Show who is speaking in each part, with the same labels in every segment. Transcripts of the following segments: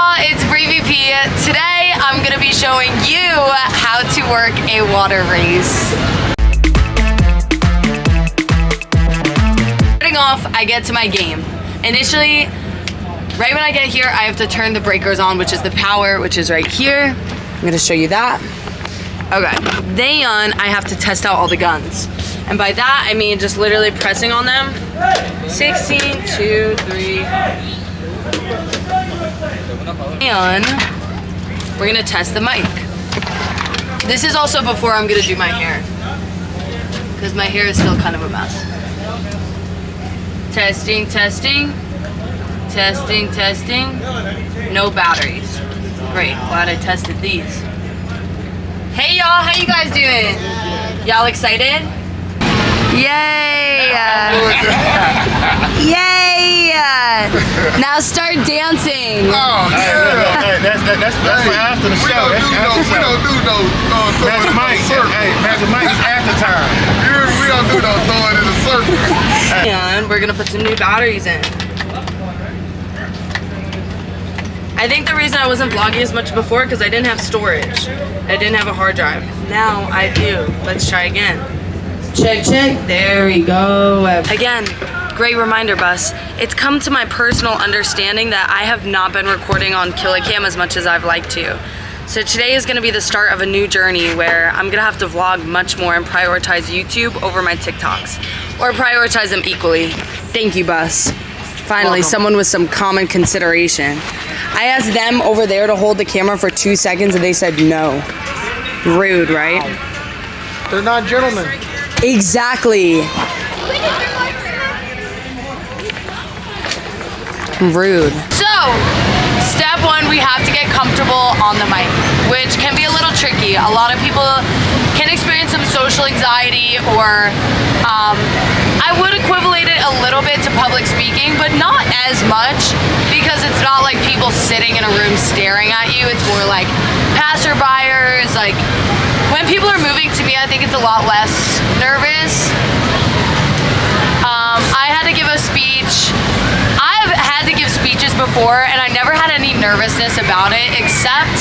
Speaker 1: y'all, it's BreeVP. Today I'm gonna be showing you how to work a water race. Starting off, I get to my game. Initially, right when I get here, I have to turn the breakers on, which is the power, which is right here. I'm gonna show you that. Okay, then I have to test out all the guns. And by that, I mean just literally pressing on them. 16, 2, 3. And we're gonna test the mic. This is also before I'm gonna do my hair, because my hair is still kind of a mess. Testing, testing, testing, testing. No batteries. Great, glad I tested these. Hey y'all, how you guys doing? Y'all excited? Yay! Yay! Now start dancing.
Speaker 2: Oh, yeah. That's for after the show. We don't do no throwing in a circle. Hey, Magic Mike is after time. We don't do no throwing in a circle.
Speaker 1: And we're gonna put some new batteries in. I think the reason I wasn't vlogging as much before because I didn't have storage. I didn't have a hard drive. Now I do. Let's try again. Check, check. There we go. Again, great reminder, Bus. It's come to my personal understanding that I have not been recording on Killicam as much as I've liked to. So today is gonna be the start of a new journey where I'm gonna have to vlog much more and prioritize YouTube over my TikToks. Or prioritize them equally. Thank you, Bus. Finally, someone with some common consideration. I asked them over there to hold the camera for 2 seconds and they said no. Rude, right?
Speaker 2: They're not gentlemen.
Speaker 1: Exactly. Rude. So, step one, we have to get comfortable on the mic, which can be a little tricky. A lot of people can experience some social anxiety, or I would equivalent it a little bit to public speaking, but not as much, because it's not like people sitting in a room staring at you. It's more like passerbyers. Like when people are moving to me, I think it's a lot less nervous. I had to give a speech. I've had to give speeches before and I never had any nervousness about it, except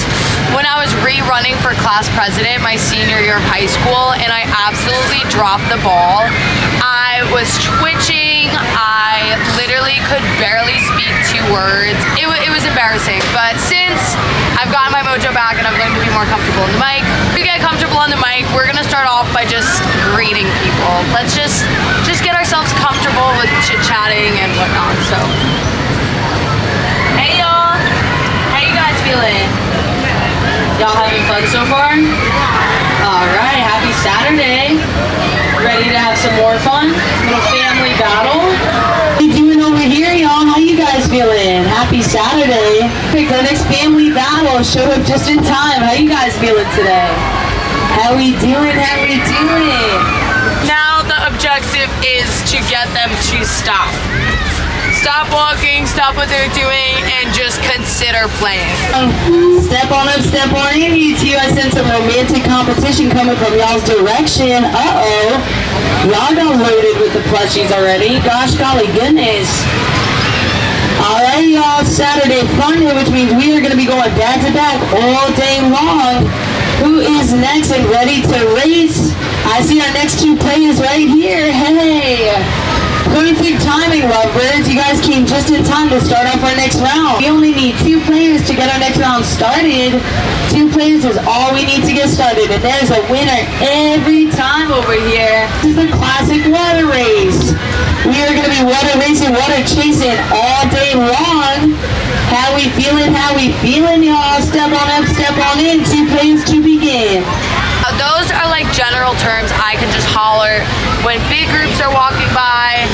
Speaker 1: when I was rerunning for class president my senior year of high school and I absolutely dropped the ball. I was twitching. I literally could barely speak 2 words. It was embarrassing, but since I've gotten my mojo back and I'm going to be more comfortable on the mic, to get comfortable on the mic, we're gonna start off by just greeting people. Let's just get ourselves comfortable with chit-chatting and whatnot. So, hey y'all, how you guys feeling? Y'all having fun so far? All right, happy Saturday. Ready to have some more fun? Little family battle. What are you doing over here, y'all? How you guys feeling? Happy Saturday. Pick our next family battle. Showed up just in time. How you guys feeling today? How we doing? How we doing? Now the objective is to get them to stop. Stop walking, stop what they're doing, and just consider playing.
Speaker 3: Step on up, step on in, you two. I sense some romantic competition coming from y'all's direction. Uh-oh. Y'all got loaded with the plushies already. Gosh golly goodness. Alright, y'all. Saturday fun day, which means we are going to be going back to back all day long. Who is next and ready to race? I see our next 2 players right here. Hey. Perfect timing, lovebirds. You guys came just in time to start off our next round. We only need 2 players to get our next round started. 2 players is all we need to get started, and there's a winner every time over here. This is the classic water race. We are going to be water racing, water chasing all day long. How we feeling? How we feeling, y'all? Step on up, step on in. 2 players to begin.
Speaker 1: Those are like general terms I can just holler when big groups are walking by,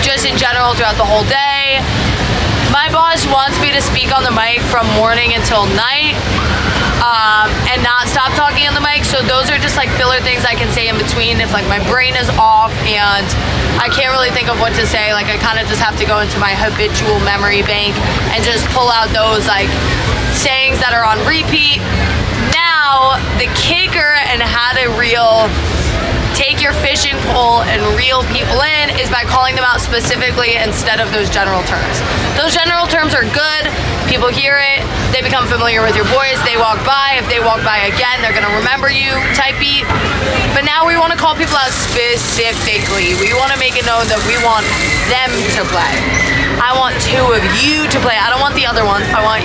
Speaker 1: just in general throughout the whole day. My boss wants me to speak on the mic from morning until night, and not stop talking on the mic, so those are just like filler things I can say in between if like my brain is off and I can't really think of what to say. Like I kind of just have to go into my habitual memory bank and just pull out those like sayings that are on repeat. Now, the kicker and how to take your fishing pole and reel people in is by calling them out specifically instead of those general terms. Those general terms are good. People hear it, they become familiar with your voice, they walk by. If they walk by again, they're gonna remember you type beat. But now we wanna call people out specifically. We wanna make it known that we want them to play. I want 2 of you to play. I don't want the other ones. I want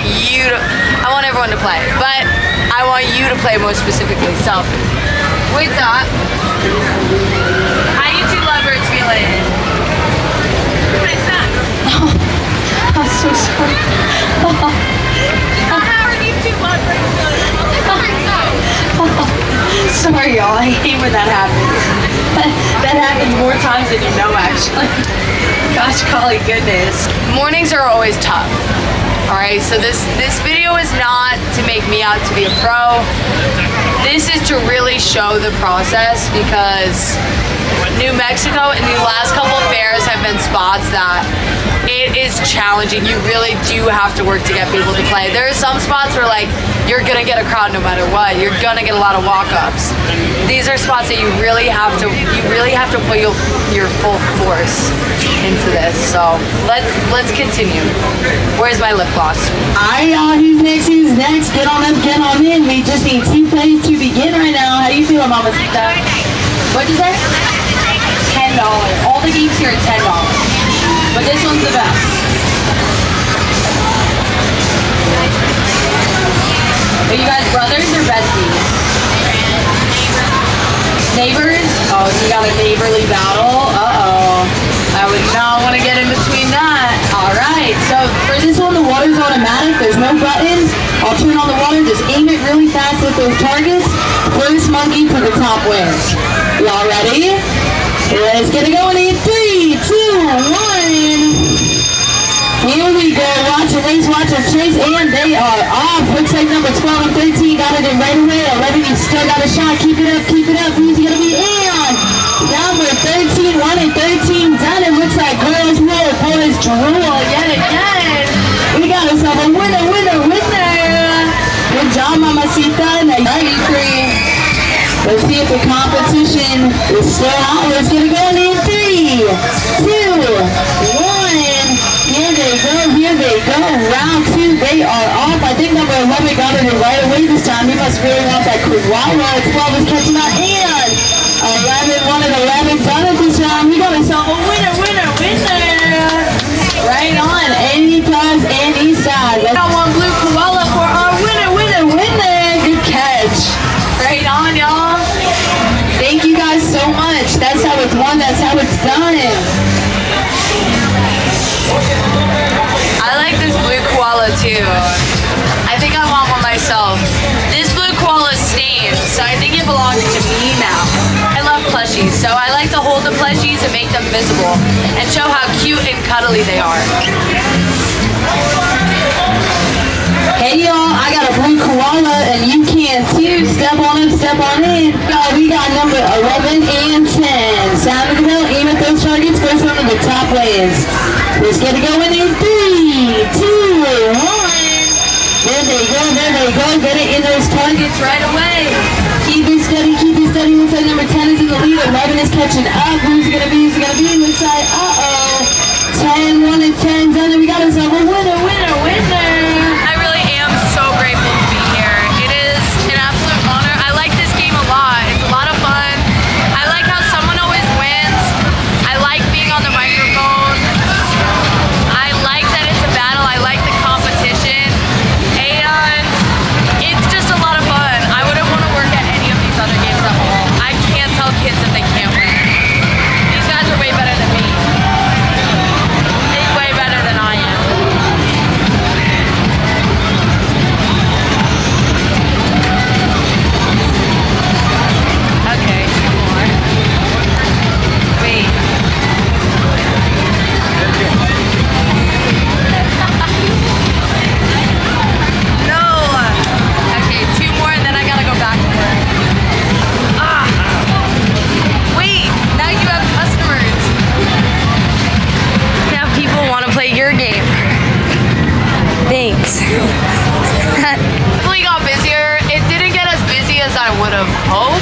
Speaker 1: everyone to play. But I want you to play most specifically. So, with that, how you 2 lovebirds feeling? Nice that.
Speaker 3: I'm so sorry.
Speaker 1: How are these 2 lovebirds feeling?
Speaker 3: Sorry, y'all. I hate when that happens. That happens more times than you know, actually. Gosh, golly goodness.
Speaker 1: Mornings are always tough. Alright, so this video is not to make me out to be a pro. This is to really show the process, because New Mexico and the last couple of fairs have been spots that it is challenging. You really do have to work to get people to play. There are some spots where like you're gonna get a crowd no matter what. You're gonna get a lot of walk-ups. These are spots that you really have to put your full force into this. So let's continue. Where's my lip gloss?
Speaker 3: Alright, y'all, who's next? Who's next? Get on up, get on in. We just need 2 plays to begin right now. How you feeling, Mamacita? What'd you say? $10. All the games here are $10. But this one's the best. Are you guys brothers or besties? Neighbors? Oh, so you got a neighborly battle? Uh-oh. I would not want to get in between that. Alright, so for this one, the water's automatic. There's no buttons. I'll turn on the water, just aim it really fast at those targets. First monkey to the top wins. Y'all ready? Let's get it going in 3, 2, 1. Here we go. Watch and race, watch and chase, and they are off. Looks like number 12 and 13 got it in right away. 11, you still got a shot. Keep it up, keep it up. Who's going to be in? Number 13, 1 and 13 done. It looks like girls roll, boys drool yet again. We got ourselves a winner, winner, winner. Good job, Mamacita. Now you 3. Let's see if the competition is still out. Let's get it going in 3, 2, 1. Here they go, here they go. Round 2, they are off. I think number 11 got it in right away this time. He must really want that koala. 12 is catching that hand. 11, 1 and 11 done it this round. We got ourselves a winner, winner, winner. Right on. Any prize, any size. I got 1 blue koala for our winner, winner, winner. Good catch. Right on, y'all. Thank you guys so much. That's how it's won. That's how it's done.
Speaker 1: I like this blue koala too. I think I want one myself. This blue koala is stained, so I think it belongs to me now. I love plushies, so I like to hold the plushies and make them visible and show how cute and cuddly they are.
Speaker 3: Hey y'all, I got a blue koala and you can too. Step on up, step on in. Y'all, we got number 11 and 10. Sound of the bell, aim at those targets. First one to the top wins. Let's get it going in 3, 2, 1. There they go, there they go. Get it in those targets right away. Keep it steady, keep it steady. Looks like number 10 is in the lead. 11 is catching up. Who's it gonna be? Who's it gonna be? Looks like, uh-oh. 10, 1 and 10 done. And we got ourselves a winner, winner, winner.
Speaker 1: I really am so grateful to be here. It is an absolute honor. I like this game a lot. It's a lot of fun. I like how someone always wins. I like being on the microphone. I like that it's a battle. I like the competition. And it's just a lot of fun. I wouldn't want to work at any of these other games at all. I can't tell kids that they can't win. These guys are way better than me. Way better than I am. Okay, 2 more. Wait. No! Okay, 2 more and then I gotta go back to work. Ah! Wait, now you have customers. Now people want to play your game. Thanks. Definitely got busier. It didn't get as busy as I would have hoped.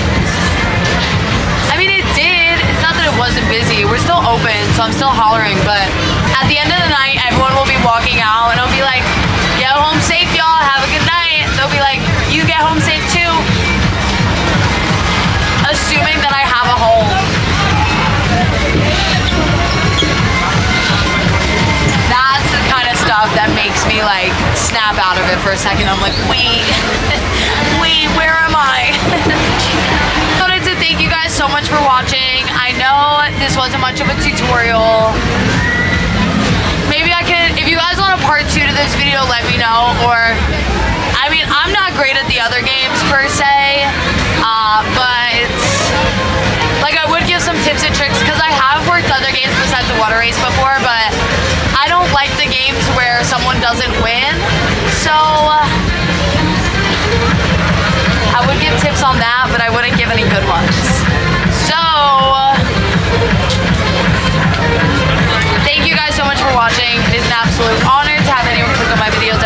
Speaker 1: I mean, it did. It's not that it wasn't busy. We're still open, so I'm still hollering. But at the end of the night, everyone will be walking out, and I'll be like, get home
Speaker 4: makes me like snap out of it for a second. I'm like, wait, where am I? I wanted to thank you guys so much for watching. I know this wasn't much of a tutorial. Maybe I could, if you guys want a part 2 to this video, let me know. Or, I mean, I'm not great at the other games per se, but like I would give some tips and tricks because I have worked other games besides the water race before, but I don't like the games where someone doesn't win. So I would give tips on that, but I wouldn't give any good ones. So thank you guys so much for watching. It is an absolute honor to have anyone click on my videos